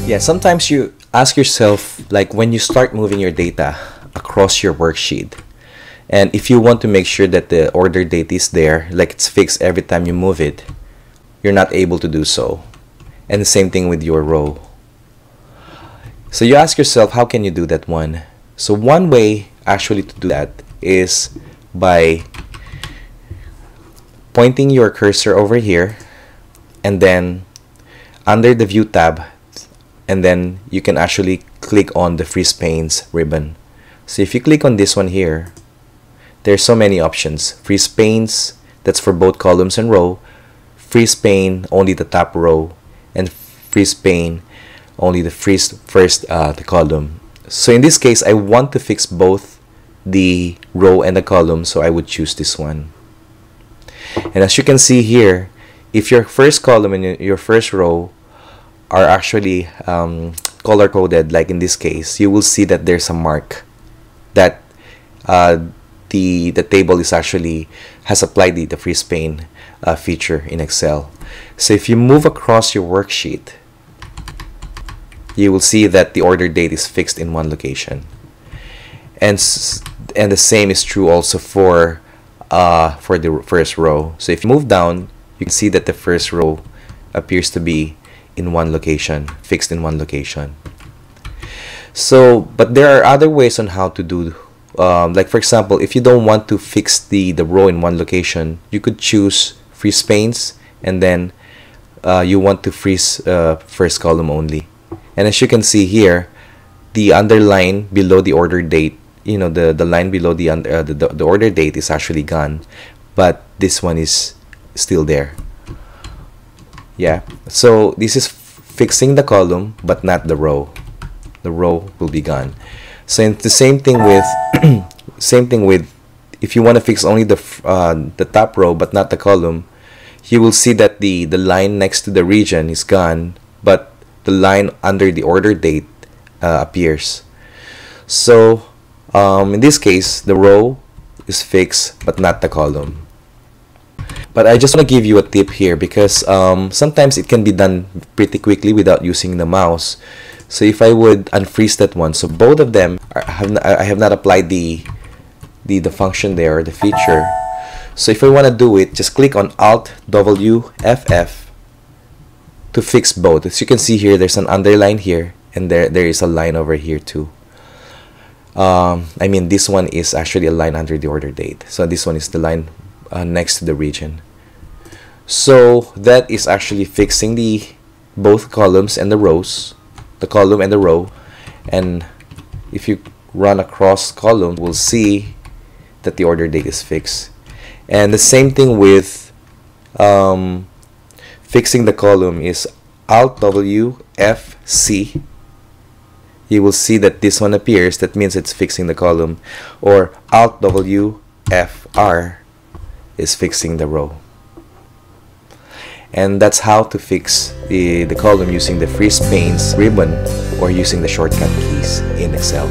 Yeah, sometimes you ask yourself, like when you start moving your data across your worksheet, and if you want to make sure that the order date is there, like it's fixed every time you move it, you're not able to do so. And the same thing with your row. So you ask yourself, how can you do that one? So one way actually to do that is by pointing your cursor over here and then under the View tab, and then you can actually click on the Freeze Panes ribbon. So if you click on this one here, there's so many options. Freeze Panes, that's for both columns and row. Freeze Pane, only the top row. And Freeze Pane, only the first the column. So in this case, I want to fix both the row and the column, so I would choose this one. And as you can see here, if your first column and your first row are actually color coded, like in this case, you will see that there's a mark that the table is actually has applied the Freeze Pane feature in Excel. So if you move across your worksheet, you will see that the order date is fixed in one location, and the same is true also for the first row. So if you move down, you can see that the first row appears to be in one location, fixed in one location. So, but there are other ways on how to do, like for example, if you don't want to fix the row in one location, you could choose Freeze Panes, and then you want to freeze first column only. And as you can see here, the underline below the order date, the line below the order date is actually gone, but this one is still there. Yeah, so this is fixing the column but not the row. The row will be gone. So it's the same thing with if you want to fix only the top row but not the column, you will see that the line next to the region is gone, but the line under the order date appears. So in this case, the row is fixed but not the column. But I just want to give you a tip here, because sometimes it can be done pretty quickly without using the mouse. So if I would unfreeze that one, so both of them I have not applied the function there, or the feature. So if I want to do it, just click on Alt W FF to fix both. As you can see here, there's an underline here, and there is a line over here too. I mean, this one is actually a line under the order date, so this one is the line next to the region. So that is actually fixing both columns and the rows, the column and the row. And if you run across columns, we'll see that the order date is fixed. And the same thing with fixing the column is Alt W F C. You will see that this one appears. That means it's fixing the column. Or Alt W F R is fixing the row. And that's how to fix the column using the Freeze Panes ribbon or using the shortcut keys in Excel.